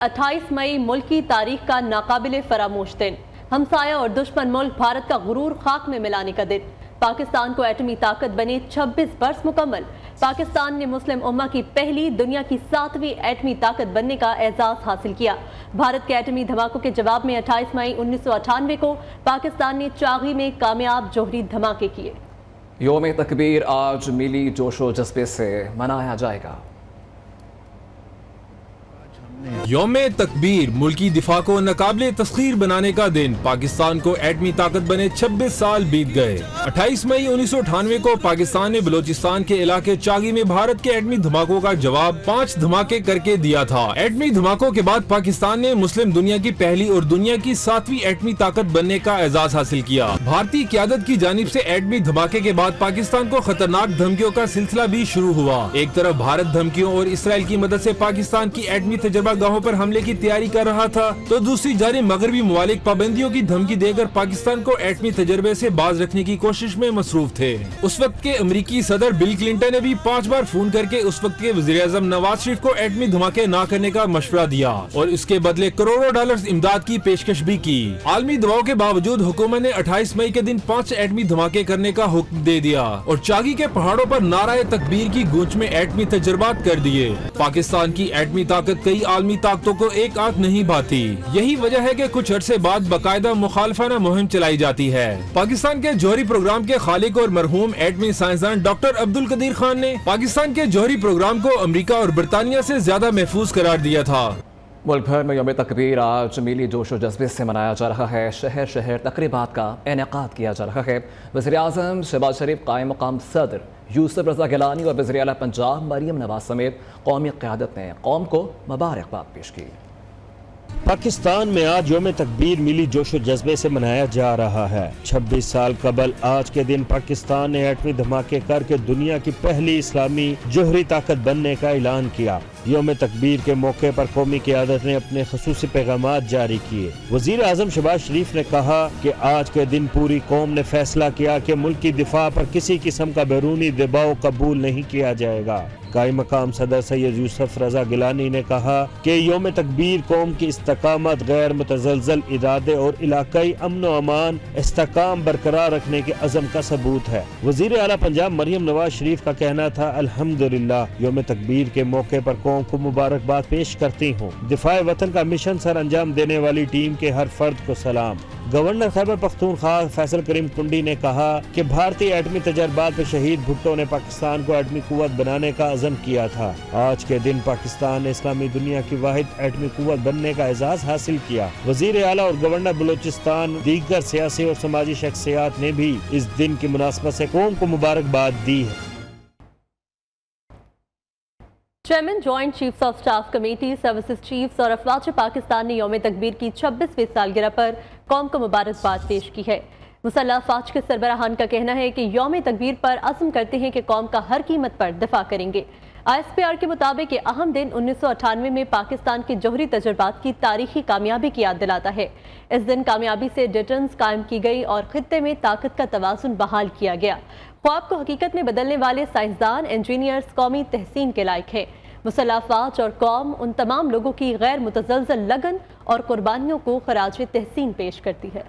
28 मई मुल्क की तारीख का नाकाबिले फरामोश दिन, हमसाया और दुश्मन मुल्क भारत का गुरूर खाक में मिलाने का दिन। पाकिस्तान को एटमी ताकत बने 26 बरस मुकम्मल। पाकिस्तान ने मुस्लिम उम्मा की पहली, दुनिया की 7वीं एटमी ताकत बनने का एजाज हासिल किया। भारत के एटमी धमाकों के जवाब में 28 मई 1998 को पाकिस्तान ने चागी में कामयाब जोहरी धमाके किए। योम तकबीर आज मिली जोशो जज्बे से मनाया जाएगा। योम तकबीर मुल्की दिफा को नाकाबिले तस्खीर बनाने का दिन। पाकिस्तान को एटमी ताकत बने 26 साल बीत गए। 28 मई 1998 को पाकिस्तान ने बलोचिस्तान के इलाके चागी में भारत के एटमी धमाकों का जवाब 5 धमाके करके दिया था। एटमी धमाकों के बाद पाकिस्तान ने मुस्लिम दुनिया की पहली और दुनिया की 7वीं एटमी ताकत बनने का एजाज हासिल किया। भारतीय क़यादत की जानिब से एटमी धमाके के बाद पाकिस्तान को खतरनाक धमकियों का सिलसिला भी शुरू हुआ। एक तरफ भारत धमकियों और इसराइल की मदद से पाकिस्तान की एटमी तजर्बा गाहों पर हमले की तैयारी कर रहा था, तो दूसरी जानिब मगरबी ममालिक पाबंदियों की धमकी देकर पाकिस्तान को एटमी तजर्बे से बाज रखने की कोशिश में मसरूफ थे। उस वक्त के अमरीकी सदर बिल क्लिंटन ने भी 5 बार फोन करके उस वक्त के वज़ीर आज़म नवाज शरीफ को एटमी धमाके न करने का मशवरा दिया और इसके बदले करोड़ों डॉलर इमदाद की पेशकश भी की। आलमी दबाव के बावजूद हुकूमत ने 28 मई के दिन 5 एटमी धमाके करने का हुक्म दे दिया और चागी के पहाड़ों पर नाराए तकबीर की गूंज में एटमी तजर्बात कर दिए। पाकिस्तान की एटमी ताकत कई आलमी ताकतों को एक आंख नहीं भाती। यही वजह है कि कुछ अरसे बाद बाकायदा मुखालफाना मुहिम चलाई जाती है। पाकिस्तान के जौहरी प्रोग्राम के खालिक और मरहूम एटमी साइंसदान डॉक्टर अब्दुल कदीर खान ने पाकिस्तान के जौहरी प्रोग्राम को अमेरिका और बरतानिया से ज्यादा महफूज करार दिया था। मुल्क भर में यौम तकबीर आज मिली जोशो जज्बे से मनाया जा रहा है। शहर शहर तकरीबात का इनेकाद किया जा रहा है। वज़ीर आज़म शहबाज शरीफ, कायम मकाम सदर यूसुफ रज़ा गिलानी और वज़ीर आला पंजाब मरियम नवाज समेत कौमी क़यादत ने कौम को मुबारकबाद पेश की। पाकिस्तान में आज यौम तकबीर मिली जोशो जज्बे से मनाया जा रहा है। 26 साल कबल आज के दिन पाकिस्तान ने एटमी धमाके करके दुनिया की पहली इस्लामी जोहरी ताकत बनने का ऐलान किया। यौम तकबीर के मौके पर कौमी क़यादत ने अपने ख़ुसूसी पैगामात जारी किए। वज़ीर आज़म शहबाज शरीफ ने कहा कि आज के दिन पूरी कौम ने फैसला किया कि मुल्क की दिफा पर किसी किस्म का बैरूनी दबाव कबूल नहीं किया जाएगा। कायम मकाम सदर सैयद यूसुफ रज़ा गिलानी ने कहा कि यौम तकबीर कौम की इस्तकामत, गैर मुतज़लज़ल इरादे और इलाकाई अमन व अमान इस्तेकाम बरकरार रखने के अज़म का सबूत है। वज़ीर आला पंजाब मरियम नवाज शरीफ का कहना था, अल्हम्दुलिल्लाह यौम तकबीर के मौके पर कौम को मुबारकबाद पेश करती हूँ। दिफाए वतन का मिशन सर अंजाम देने वाली टीम के हर फर्द को सलाम। गवर्नर खैबर पख्तूनख्वा फैसल करीम कुंडी ने कहा कि भारतीय एटमी तजर्बात में शहीद भुट्टो ने पाकिस्तान को एटमी कुव्वत बनाने का अज़म किया था। आज के दिन पाकिस्तान ने इस्लामी दुनिया की वाहिद एटमी कुव्वत बनने का एजाज हासिल किया। वज़ीर आला और गवर्नर बलोचिस्तान, दीगर सियासी और समाजी शख्सियात ने भी इस दिन की मुनासबत से कौम को मुबारकबाद दी है। Chairman joint chiefs of staff committee, services chiefs और अफवाज पाकिस्तान ने यौम तकबीर की 26वीं सालगिरह पर कौम को मुबारकबाद पेश की है। मुसल्लह अफवाज के सरबराहान का कहना है कि यौम तकबीर पर अज़्म करते हैं कि कौम का हर कीमत पर दिफा करेंगे। ISPR के मुताबिक ये अहम दिन 1998 में पाकिस्तान के जौहरी तजर्बात की तारीखी कामयाबी की याद दिलाता है। इस दिन कामयाबी से डिटेंस कायम की गई और खित्ते में ताकत का तवाज़ुन बहाल किया गया। ख्वाब को हकीकत में बदलने वाले साइंसदान, इंजीनियर्स कौमी तहसीन के लायक हैं। मुसल्लह अफवाज और कौम उन तमाम लोगों की गैर मुतज़लज़ल लगन और कुर्बानियों को खराज तहसीन पेश करती है।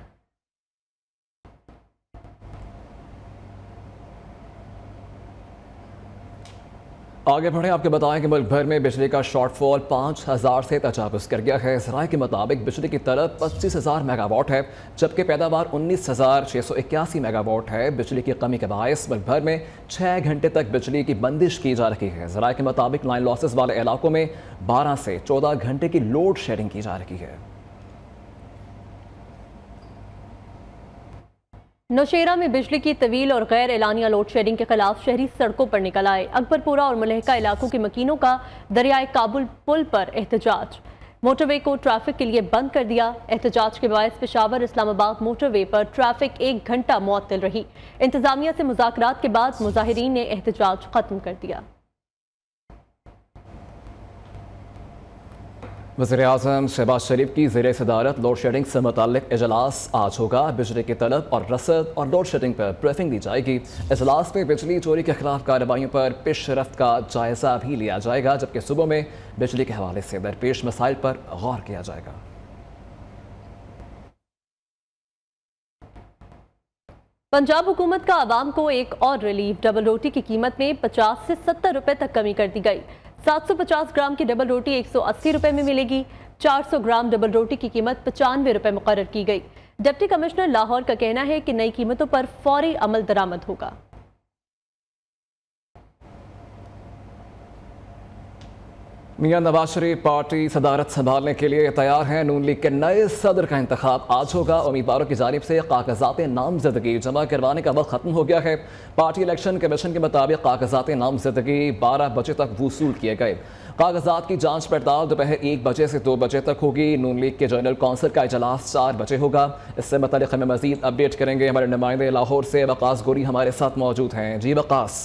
आगे बढ़े, आपको बताएं कि मुल्क भर में बिजली का शॉर्टफॉल 5000 से तजावुज़ कर गया है। ज़राए के मुताबिक बिजली की तलब 25,000 मेगावाट है, जबकि पैदावार 19,681 मेगावाट है। बिजली की कमी के बायस मुल्क भर में 6 घंटे तक बिजली की बंदिश की जा रही है। ज़राए के मुताबिक लाइन लॉसेस वाले इलाकों में 12 से 14 घंटे की लोड शेडिंग की जा रही है। नौशेरा में बिजली की तवील और गैर एलानिया लोड शेडिंग के खिलाफ शहरी सड़कों पर निकल आए। अकबरपुरा और मुलहका इलाकों के मकीनों का दरियाए काबुल पुल पर एहतजाज। मोटरवे को ट्रैफिक के लिए बंद कर दिया। एहतजाज के बायस पेशावर इस्लामाबाद मोटरवे पर ट्रैफिक 1 घंटा मुअत्तल रही। इंतजामिया से मुज़ाकरात के बाद मुजाहिरीन ने एहतजाज खत्म कर दिया। वज़ीर-ए-आज़म शहबाज शरीफ की ज़ेर सदारत लोड शेडिंग से मुताल्लिक इजलास आज होगा। बिजली की तलब और रसद और लोड शेडिंग पर ब्रीफिंग दी जाएगी। इजलास में बिजली चोरी के खिलाफ कार्रवाइयों पर पेशरफ्त का जायज़ा भी लिया जाएगा, जबकि सुबह में बिजली के हवाले से दरपेश मसाइल पर गौर किया जाएगा। पंजाब हुकूमत का आवाम को एक और रिलीफ, डबल रोटी की कीमत में 50 से 70 रुपए तक कमी कर दी गई। 750 ग्राम की डबल रोटी 180 रुपए में मिलेगी। 400 ग्राम डबल रोटी की कीमत 95 रुपए मुकर्रर की गई। डिप्टी कमिश्नर लाहौर का कहना है कि नई कीमतों पर फौरी अमल दरामद होगा। मियां नवाज शरीफ पार्टी सदारत संभालने के लिए तैयार हैं। नून लीग के नए सदर का इंतखाब आज होगा। उम्मीदवारों की जानिब से कागजात नामजदगी जमा करवाने का वक्त खत्म हो गया है। पार्टी इलेक्शन कमीशन के मुताबिक कागजात नामजदगी 12 बजे तक वसूल किए गए। कागजात की जांच पड़ताल दोपहर 1 बजे से 2 बजे तक होगी। नून लीग के जनरल कौंसिल का इजलास 4 बजे होगा। इससे मुताल्लिक हमें मजीद अपडेट करेंगे हमारे नुमाइंदे लाहौर से वकास गोरी हमारे साथ मौजूद हैं। जी वकास।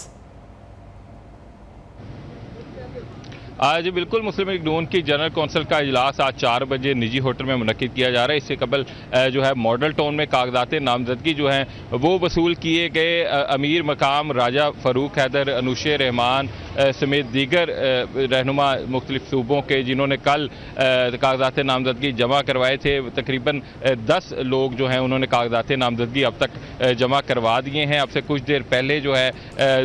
आज बिल्कुल मुस्लिम लीग नून की जनरल कौंसिल का इजलास आज 4 बजे निजी होटल में मुनक्किद किया जा रहा है। इससे कबल जो है मॉडल टाउन में कागजात नामजदगी जो हैं वो वसूल किए गए। अमीर मकाम राजा फ़ारूक हैदर, अनुशे रहमान समेत दीगर रहनुमा मुख्तलिफ सूबों के जिन्होंने कल कागजात नामजदगी जमा करवाए थे, तकरीबन 10 लोग जो हैं उन्होंने कागजात नामजदगी अब तक जमा करवा दिए हैं। अब से कुछ देर पहले जो है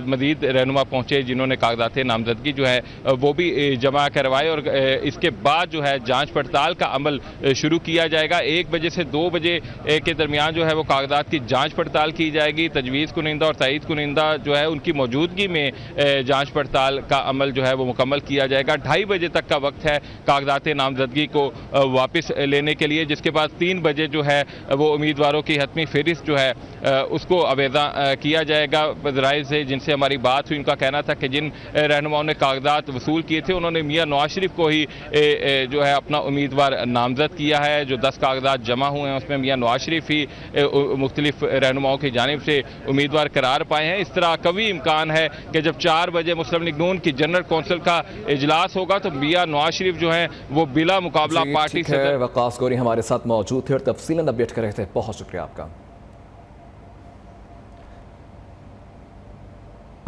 मज़ीद रहनुमा पहुँचे जिन्होंने कागजात नामजदगी जो है वो भी जमा करवाए और इसके बाद जो है जांच पड़ताल का अमल शुरू किया जाएगा। 1 बजे से 2 बजे के दरमियान जो है वो कागजात की जांच पड़ताल की जाएगी। तजवीज़ कुनिंदा और तईद कुनिंदा जो है उनकी मौजूदगी में जांच पड़ताल का अमल जो है वो मुकम्मल किया जाएगा। 2:30 बजे तक का वक्त है कागजात नामजदगी को वापस लेने के लिए, जिसके बाद 3 बजे जो है वो उम्मीदवारों की हतमी फहरिस्त जो है उसको अवेदा किया जाएगा। ज़राए से जिनसे हमारी बात हुई उनका कहना था कि जिन रहनुमाओं ने कागजात वसूल किए थे उन्होंने मियां नवाज शरीफ को ही जो है अपना उम्मीदवार नामजद किया है। जो 10 कागजात जमा हुए हैं उसमें मियां नवाज शरीफ ही मुख्तलिफ रहनुमाओं की जानिब से उम्मीदवार करार पाए हैं। इस तरह कभी इम्कान है कि जब 4 बजे मुस्लिम लीग नून की जनरल कौंसिल का इजलास होगा तो मियां नवाज शरीफ जो है वो बिला मुकाबला पार्टी से। वकास गोरी हमारे साथ मौजूद थे और तफसीलन अपडेट कर रहे थे। बहुत शुक्रिया आपका।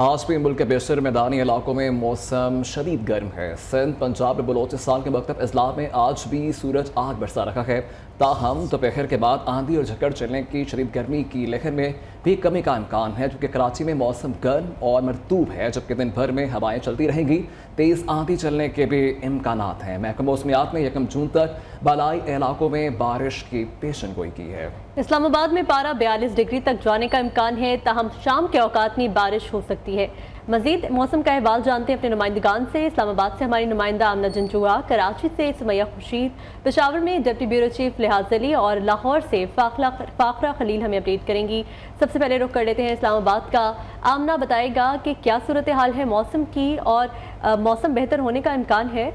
आज भी मुल्क के बेशतर मैदानी इलाकों में मौसम शदीद गर्म है। सिंध, पंजाब और बलोचिस्तान के मकतब अजला में आज भी सूरज आग बरसा रखा है। ताहम दोपहर के बाद आंधी और झकड़ चलने की शदीद गर्मी की लहर में भी कमी का इम्कान है, क्योंकि कराची में मौसम गर्म और मरतूब है, जबकि दिन भर में हवाएं चलती रहेंगी। तेज़ आंधी चलने के भी इम्कानात हैं। महकमा मौसमियात ने 1 जून तक बालाई इलाकों में बारिश की पेशन गोई की है। इस्लामाबाद में पारा 42 डिग्री तक जाने का इम्कान है, ताहम शाम के औकात में बारिश हो सकती है। मजीद मौसम का अहवाल जानते हैं अपने नुमाइंदगान से। इस्लामाबाद से हमारी नुमाइंदा आमना जंजुआ, कराची से सुमैया खुर्शीद, पेशावर में डिप्टी ब्यूरो चीफ लिहाज अली और लाहौर से फाखरा खलील हमें अपडेट करेंगी। सबसे पहले रुख कर लेते हैं इस्लामाबाद का। आमना बताएगा कि क्या सूरत हाल है मौसम की और मौसम बेहतर होने का इम्कान है?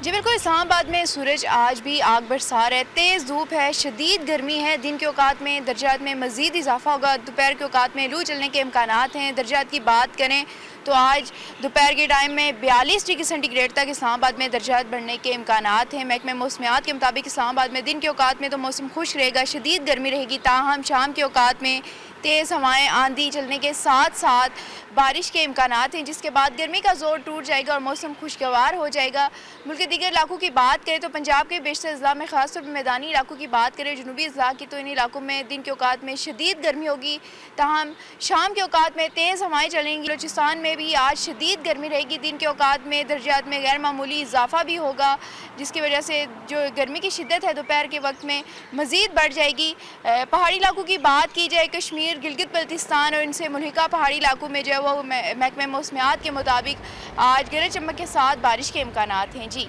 जी बिल्कुल, इस्लामाबाद में सूरज आज भी आग बरसा रहा है। तेज़ धूप है, शदीद गर्मी है। दिन के औकात में दर्जात में मज़ीद इजाफा होगा। दोपहर के औकात में लू चलने के इम्कानात हैं। दर्जात की बात करें तो आज दोपहर के टाइम में 42 डिग्री सेंटीग्रेड तक इस्लामाबाद में दर्जात बढ़ने के इम्कानात हैं। महकमे मौसमियात के मुताबिक इस्लामाबाद में दिन के औकात में तो मौसम खुश रहेगा, शदीद गर्मी रहेगी। ताहम शाम के औकात में तेज़ हवाएं, आंधी चलने के साथ साथ बारिश के इम्कानात हैं, जिसके बाद गर्मी का जोर टूट जाएगा और मौसम खुशगवार हो जाएगा। मुल्क के दीगर इलाकों की बात करें तो पंजाब के बेशतर अजला में खासतौर पर मैदानी इलाकों की बात करें, जनूबी अजला की, तो इन इलाकों में दिन के औकात में शदीद गर्मी होगी। ताहम शाम के औकात में तेज़ हवाएं चलेंगी। बलोचिस्तान में भी आज शदीद गर्मी रहेगी। दिन के औकात में दर्जात में गैर मामूली इजाफा भी होगा, जिसकी वजह से जो गर्मी की शिद्दत है दोपहर के वक्त में मज़ीद बढ़ जाएगी। पहाड़ी इलाकों की बात की जाए, कश्मीर, गिलगित बल्तिस्तान और इनसे मुल्हिका पहाड़ी इलाकों में जो है वो महकमे मौसमियात के मुताबिक आज गरज चमक के साथ बारिश के इम्कानात हैं। जी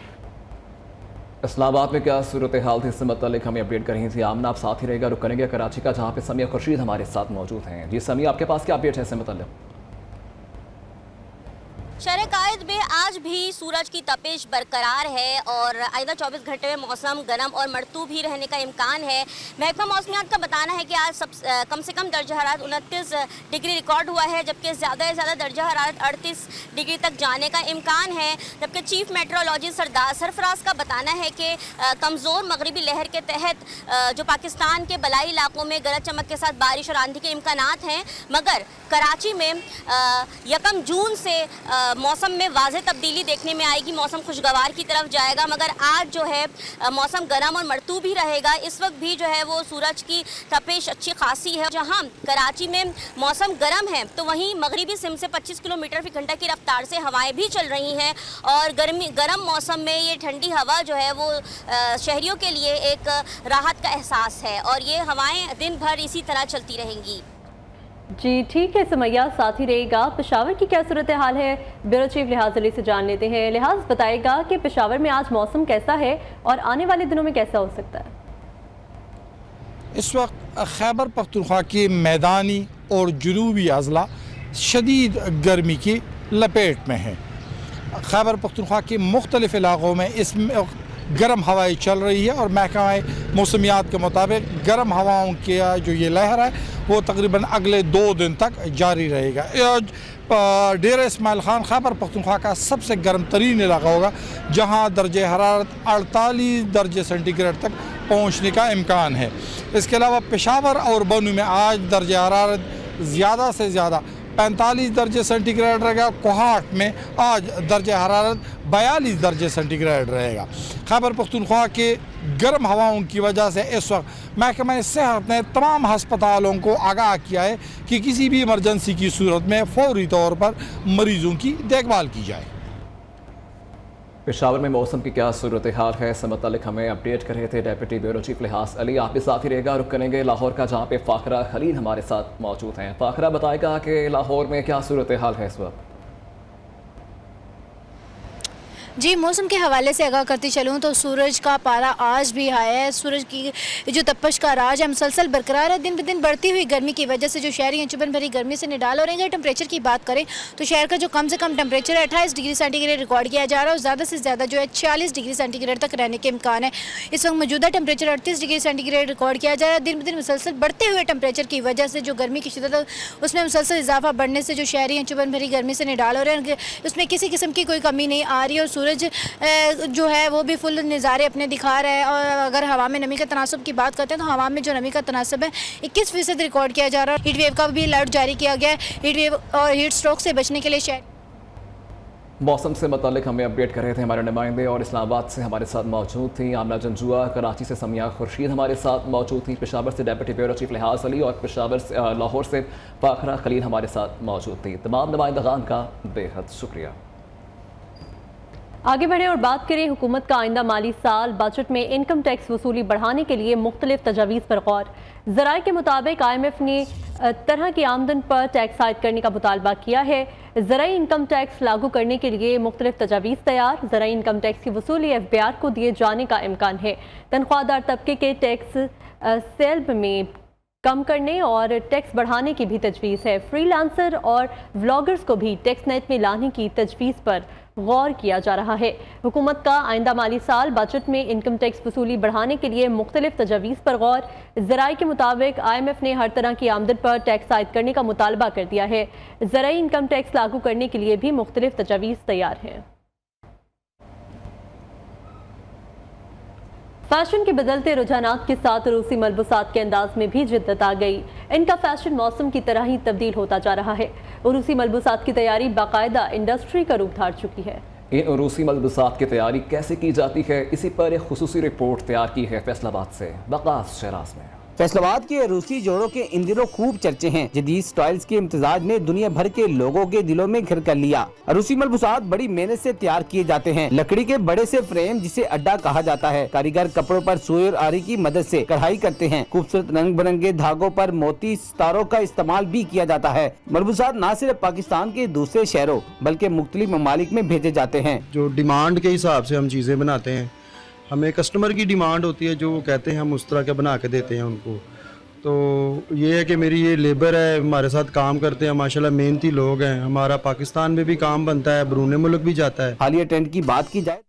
इस्लामाबाद में क्या सूरत हाल थी, इससे मतलब हमें अपडेट कर रही थी आमना। आप साथ ही रहेगा। रुक करेंगे कराची का, जहाँ पे समिया खुर्शीद हमारे साथ मौजूद हैं। जी समिया, आपके पास क्या अपडेट है इससे मतलब? शहर कायद में आज भी सूरज की तपिश बरकरार है और आइंदा 24 घंटे में मौसम गर्म और मरतूब भी रहने का इम्कान है। महकमा मौसमियात का बताना है कि आज कम से कम दर्जा हरारत 29 डिग्री रिकॉर्ड हुआ है, जबकि ज़्यादा से ज़्यादा दर्जा हरारत 38 डिग्री तक जाने का इम्कान है। जबकि चीफ मेट्रोलॉजिस्ट सरफराज का बताना है कि कमज़ोर मगरबी लहर के तहत जो पाकिस्तान के बलाई इलाकों में गरज चमक के साथ बारिश और आंधी के इम्कानात हैं, मगर कराची में 1 जून से मौसम में वाज़ेह तब्दीली देखने में आएगी। मौसम खुशगवार की तरफ जाएगा, मगर आज जो है मौसम गर्म और मरतूब ही रहेगा। इस वक्त भी जो है वो सूरज की तपिश अच्छी खासी है। जहां कराची में मौसम गर्म है तो वहीं मगरिबी सिम से 25 किलोमीटर फी घंटा की रफ्तार से हवाएं भी चल रही हैं और गर्म मौसम में ये ठंडी हवा जो है वो शहरियों के लिए एक राहत का एहसास है और ये हवाएं दिन भर इसी तरह चलती रहेंगी। जी ठीक है सुमैया, साथ ही रहेगा। पेशावर की क्या सूरत हाल है, ब्यूरो चीफ लिहाज अली से जान लेते हैं। लिहाज बताएगा कि पेशावर में आज मौसम कैसा है और आने वाले दिनों में कैसा हो सकता है। इस वक्त खैबर पख्तूनख्वा के मैदानी और जुनूबी अजला शदीद गर्मी की लपेट में है। खैबर पख्तूनख्वा के मुख्तलिफ इलाक़ों में इस गर्म हवाएं चल रही है और महकमा मौसमियात के मुताबिक गर्म हवाओं की जो ये लहर है वो तकरीबन अगले 2 दिन तक जारी रहेगा। डेरा इस्माइल खान खैबर पख्तूनख्वा का सबसे गर्म तरीन इलाका होगा, जहाँ दर्जे हरारत 48 दर्जे सेंटीग्रेड तक पहुँचने का इम्कान है। इसके अलावा पेशावर और बनू में आज दर्जे हरारत ज़्यादा से ज़्यादा 45 दर्जे सेंटीग्रेड रहेगा। कोहाट में आज दर्जे हरारत 42 दर्जे सेंटीग्रेड रहेगा। खैबर पख्तूनख्वा के गर्म हवाओं की वजह से इस वक्त महकमा सेहत ने तमाम हस्पतालों को आगाह किया है कि किसी भी इमरजेंसी की सूरत में फौरी तौर पर मरीज़ों की देखभाल की जाए। पेशावर में मौसम की क्या सूरत हाल है, इससे मुतालिक हमें अपडेट कर रहे थे डेप्यूटी ब्यूरो चीफ लिहाज अली। आप भी साथ ही रहेगा। रुक करेंगे लाहौर का, जहाँ पे फ़ाखरा खलील हमारे साथ मौजूद हैं। फ़ाखरा बताएगा कि लाहौर में क्या सूरत हाल है इस वक्त। जी मौसम के हवाले से आगाह करती चलूँ तो सूरज का पारा आज भी हाई है। सूरज की जो तपश का राज है मुसलसल बरकरार है। दिन ब दिन बढ़ती हुई गर्मी की वजह से जो शहरी हैं चुभन भरी गर्मी से निडाल हो रहे हैं। टेम्परेचर की बात करें तो शहर का जो कम से कम टेम्परेचर है 28 डिग्री सेंटीग्रेड रिकॉर्ड किया जा रहा है और ज़्यादा से ज़्यादा जो है 46 डिग्री सेंटीग्रेड तक रहने के इम्कान है। इस वक्त मौजूदा टेम्परेचर 38 डिग्री सेंटीग्रेड रिकॉर्ड किया जा रहा है। दिन ब दिन मुसलसल बढ़ते हुए टेम्परेचर की वजह से जो गर्मी की शिद्दत है उसमें मुसलसल इजाफा बढ़ने से जो शहरी हैं चुभन भरी गर्मी से निडाल हो रहे हैं। उसमें किसी किस्म की कोई कमी नहीं आ रही और सूरज जो है वो भी फुल नज़ारे अपने दिखा रहा है। और अगर हवा में नमी का तनासब की बात करते हैं तो हवा में जो नमी का तनासब है 21% रिकॉर्ड किया जा रहा है। हीट वेव का भी अलर्ट जारी किया गया है। हीट वेव और हीट स्ट्रोक से बचने के लिए शहर मौसम से मुतालिक हमें अपडेट कर रहे थे हमारे नुमाइंदे और इस्लामाबाद से हमारे साथ मौजूद थी आमना जंजुआ, कराची से समिया खुर्शीद हमारे साथ मौजूद थी, पेशावर से डेप्यूटी ब्यूरो चीफ लिहाज अली और पेशावर से लाहौर से फ़ाखरा खलील हमारे साथ मौजूद थी। तमाम नुमाइंदगान का बेहद शुक्रिया। आगे बढ़े और बात करें हुकूमत का आइंदा माली साल बजट में इनकम टैक्स वसूली बढ़ाने के लिए मुख्तलिफ तजावीज़ पर गौर। ज़राए के मुताबिक IMF ने तरह की आमदन पर टैक्स आयद करने का मुतालबा किया है। ज़राई इनकम टैक्स लागू करने के लिए मुख्तलिफ तजावीज़ तैयार। ज़राई इनकम टैक्स की वसूली FBR को दिए जाने का इम्कान है। तनख्वाहदार तबके के टैक्स सेल्ब में कम करने और टैक्स बढ़ाने की भी तजवीज़ है। फ्रीलांसर और व्लॉगर्स को भी टैक्स नेट में लाने की तजवीज़ पर गौर किया जा रहा है। हुकूमत का आइंदा माली साल बजट में इनकम टैक्स वसूली बढ़ाने के लिए मुख्तलिफ तजावीज़ पर गौर। ज़राए के मुताबिक IMF ने हर तरह की आमदन पर टैक्स आयद करने का मुतालबा कर दिया है। ज़राई इनकम टैक्स लागू करने के लिए भी मुख्तलिफ तजावीज़ तैयार हैं। फैशन के बदलते रुझानात के साथ रूसी मलबूसात के अंदाज में भी जिद्दत आ गई। इनका फैशन मौसम की तरह ही तब्दील होता जा रहा है। रूसी मलबूसात की तैयारी बाकायदा इंडस्ट्री का रूप धार चुकी है। इन रूसी मलबूसात की तैयारी कैसे की जाती है, इसी पर एक खुसूसी रिपोर्ट तैयार की है फैसलाबाद से वकास शहराज में। फैसलाबाद के रूसी जोड़ों के इन दिनों खूब चर्चे हैं। जदीद स्टाइल्स के इम्तिजाज ने दुनिया भर के लोगों के दिलों में घर कर लिया। रूसी मलबूसात बड़ी मेहनत से तैयार किए जाते हैं। लकड़ी के बड़े से फ्रेम जिसे अड्डा कहा जाता है, कारीगर कपड़ों पर सुई और आरी की मदद से कढ़ाई करते हैं। खूबसूरत रंग बिरंगे धागों पर मोती सितारों का इस्तेमाल भी किया जाता है। मलबूसात न सिर्फ पाकिस्तान के दूसरे शहरों बल्कि मुख्तलिफ ममालिक में भेजे जाते हैं। जो डिमांड के हिसाब से हम चीज़ें बनाते हैं, हमें कस्टमर की डिमांड होती है, जो वो कहते हैं हम उस तरह के बना के देते हैं उनको। तो ये है कि मेरी ये लेबर है, हमारे साथ काम करते हैं, माशाल्लाह मेहनती लोग हैं। हमारा पाकिस्तान में भी काम बनता है, बरूने मुल्क भी जाता है। हालिया ट्रेंड की बात की जाए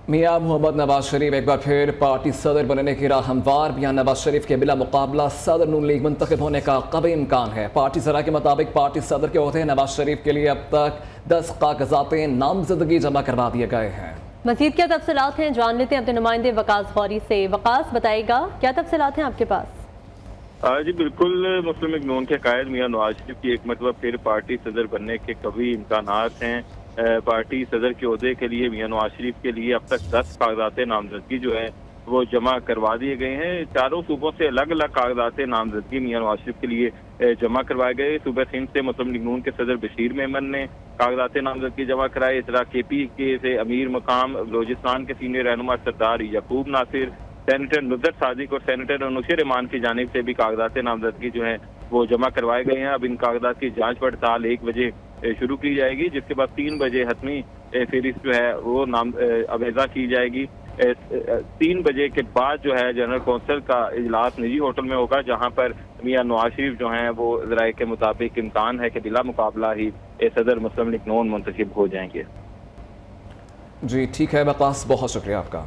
मियां मोहम्मद नवाज शरीफ एक बार फिर पार्टी सदर बनने की राह हमवार। मियां नवाज शरीफ के बिला मुकाबला सदर नून लीग मुंतखब होने का कभी इम्कान है। पार्टी सरा के मुताबिक पार्टी सदर के ओहदे नवाज शरीफ के लिए अब तक 10 कागजाते नामजदगी जमा करवा दिए गए हैं। मजीद क्या तफसीलात हैं जान लेते हैं अपने नुमाइंदे वकास गौरी से। वकास बताएगा क्या तफसीलात हैं आपके पास? जी बिल्कुल, मुस्लिम लीग नून के कायद मियां नवाज शरीफ की एक मतलब फिर पार्टी सदर बनने के कभी इम्कानात हैं। पार्टी सदर के ओहदे के लिए मियां नवाज शरीफ के लिए अब तक 10 कागजात नामजदगी जो है वो जमा करवा दिए गए हैं। चारों सूबों से अलग अलग कागजात नामजदगी मियां नवाज शरीफ के लिए जमा करवाए गए। सूबे सिंध से मुस्लिम लीग नून के सदर बशीर मेमन ने कागजात नामजदगी जमा कराए। इस तरह KPK से अमीर मकाम बलोचिस्तान के सीनियर रहनुमा सरदार यकूब नासिर, सेनेटर नुसरत सादिक और सेनेटर अनुशर रहमान की जानिब से भी कागजात नामजदगी जो है वो जमा करवाए गए हैं। अब इन कागजात की जांच पड़ताल 1 बजे शुरू की जाएगी, जिसके बाद 3 बजे हतमी फहरिस्त जो है वो नाम अवेजा की जाएगी। 3 बजे के बाद जो है जनरल कौंसिल का इजलास निजी होटल में होगा, जहां पर मियां नवाज शरीफ जो हैं वो ज़राए के मुताबिक इम्कान है कि बिला मुकाबला ही सदर मुस्लिम लीग नून मुंतखब हो जाएंगे। जी ठीक है वकास, बहुत शुक्रिया आपका।